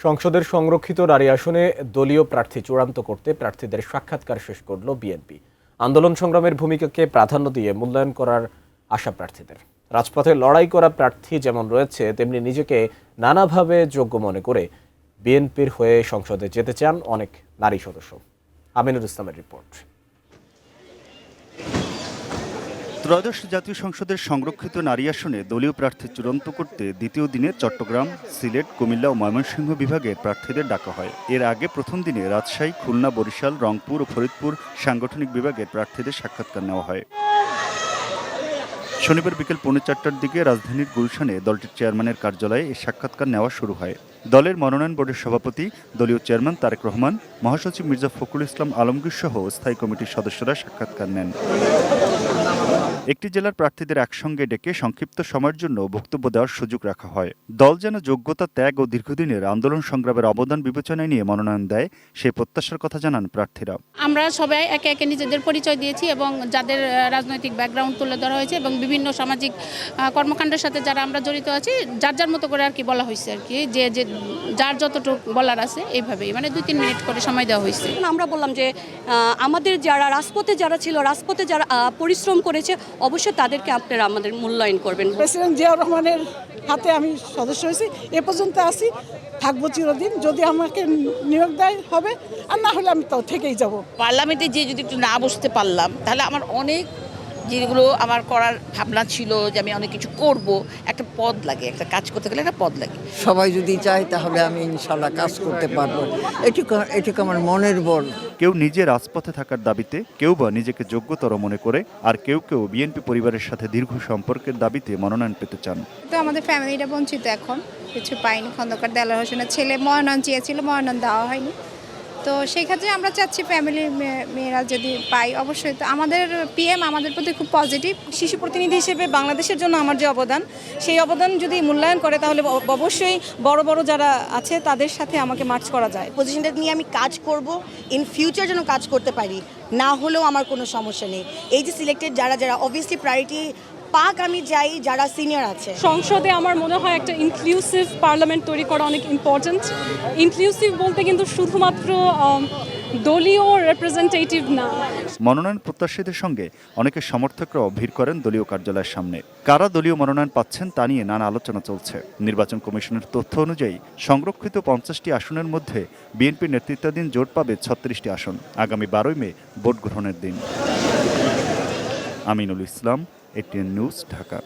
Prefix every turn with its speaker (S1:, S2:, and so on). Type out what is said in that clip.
S1: সংসদের সংরক্ষিত নারী আসনে দলীয় প্রার্থী চূড়ান্ত করতে প্রার্থীদের সাক্ষাৎকার শেষ করল বিএনপি। আন্দোলন সংগ্রামের ভূমিকাকে প্রাধান্য দিয়ে মূল্যায়ন করার আশা প্রার্থীদের। রাজপথে লড়াই করা প্রার্থী যেমন রয়েছে, তেমনি নিজেকে নানাভাবে যোগ্য মনে করে বিএনপির হয়ে সংসদে যেতে চান অনেক নারী সদস্য। আমিনুল ইসলামের রিপোর্ট।
S2: ত্রয়োদশ জাতীয় সংসদের সংরক্ষিত নারী আসনে দলীয় প্রার্থী চূড়ান্ত করতে দ্বিতীয় দিনে চট্টগ্রাম, সিলেট, কুমিল্লা ও ময়মনসিংহ বিভাগের প্রার্থীদের ডাকা হয়। এর আগে প্রথম দিনে রাজশাহী, খুলনা, বরিশাল, রংপুর ও ফরিদপুর সাংগঠনিক বিভাগের প্রার্থীদের সাক্ষাৎকার নেওয়া হয়। শনিবার বিকেল 4:45টার দিকে রাজধানীর গুলশানে দলটির চেয়ারম্যানের কার্যালয়ে এই সাক্ষাৎকার নেওয়া শুরু হয়। দলের মনোনয়ন বোর্ডের সভাপতি, দলীয় চেয়ারম্যান তারেক রহমান, মহাসচিব মির্জা ফখরুল ইসলাম আলমগীর সহ স্থায়ী কমিটির সদস্যরা সাক্ষাৎকার নেন। একটি জেলার প্রার্থীদের একসঙ্গে ডেকে সংক্ষিপ্ত সময়ের জন্য বক্তব্য দেওয়ার সুযোগ রাখা হয়। দল যেন যোগ্যতা, ত্যাগ ও দীর্ঘদিনের আন্দোলন সংগ্রামের অবদান বিবেচনায় নিয়ে মনোনয়ন দেয়, সেই প্রত্যাশার কথা জানান প্রার্থীরা।
S3: আমরা সবাই একে একে নিজেদের পরিচয় দিয়েছি এবং যাদের রাজনৈতিক ব্যাকগ্রাউন্ড তুলে ধরা হয়েছে এবং বিভিন্ন সামাজিক কর্মকাণ্ডের সাথে যারা আমরা জড়িত আছি, যার যার মতো করে আর কি বলা হয়েছে আর কি, যে যার যতটুকু বলার আছে এইভাবেই, মানে 2-3 মিনিট করে সময় দেওয়া হয়েছে।
S4: আমরা বললাম যে আমাদের যারা রাজপথে যারা ছিল, রাজপথে যারা পরিশ্রম করেছে, অবশ্যই তাদেরকে আপনারা আমাদের মূল্যায়ন করবেন।
S5: প্রেসিডেন্ট জিয়াউর রহমানের হাতে আমি সদস্য হয়েছি, এ পর্যন্ত আসি, থাকবো চিরদিন। যদি আমাকে নিয়োগ দেয় হবে, আর না হলে আমি তো থেকেই যাব।
S6: পার্লামেন্টে যে যদি একটু না বসতে পারলাম, তাহলে আমার অনেক যেগুলো আমার করার ভাবনা ছিল যে আমি অনেক কিছু করব, একটা পদ লাগে, একটা কাজ করতে গেলে একটা পদ লাগে।
S7: সবাই যদি চায় তাহলে আমি ইনশাল্লাহ কাজ করতে পারবো, এটুকু আমার মনের বল।
S2: কেউ নিজে রাজপথে থাকার দাবিতে, কেউ বা নিজেকে যোগ্যতর মনে করে, আর কেউ কেউ বিএনপি পরিবারের সাথে দীর্ঘ সম্পর্কের দাবিতে মনোনয়ন পেতে চান।
S8: তো আমাদের ফ্যামিলিটা বঞ্চিত, এখন কিছু পাইনি। খন্দকার দেলোয়ার হোসেনের ছেলে মনোনয়ন চেয়েছিল, মনোনয়ন দেওয়া হয়নি। তো সেই ক্ষেত্রে আমরা চাচ্ছি ফ্যামিলির মেয়েরা যদি পাই, অবশ্যই। তো আমাদের পিএম আমাদের প্রতি খুব পজিটিভ।
S9: শিশু প্রতিনিধি হিসেবে বাংলাদেশের জন্য আমার যে অবদান, সেই অবদান যদি মূল্যায়ন করে, তাহলে অবশ্যই বড় বড় যারা আছে তাদের সাথে আমাকে মার্চ করা যায়।
S4: পজিশনটা নিয়ে আমি কাজ করব, ইন ফিউচার যেন কাজ করতে পারি, না হলেও আমার কোনো সমস্যা নেই। এই যে সিলেক্টেড যারা অবভিয়াসলি প্রায়োরিটি পাক, আমি যাই যারা সিনিয়র আছে।
S9: সংসদে আমার মনে হয় একটা ইনক্লুসিভ পার্লামেন্ট তৈরি করা অনেক ইম্পর্ট্যান্ট। ইনক্লুসিভ বলতে কিন্তু শুধুমাত্র দলীয় রিপ্রেজেন্টেটিভ না।
S2: মনোনয়ন প্রত্যাশীদের সঙ্গে অনেকে সমর্থকরাও ভিড় করেন দলীয় কার্যালয়ের সামনে। কারা দলীয় মনোনয়ন পাচ্ছেন তা নিয়ে নানা আলোচনা চলছে। নির্বাচন কমিশনের তথ্য অনুযায়ী সংরক্ষিত 50টি আসনের মধ্যে বিএনপির নেতৃত্বাধীন জোট পাবে 36টি আসন। আগামী 12 মে ভোট গ্রহণের দিন। Aminul Islam, ATN news, Dhaka.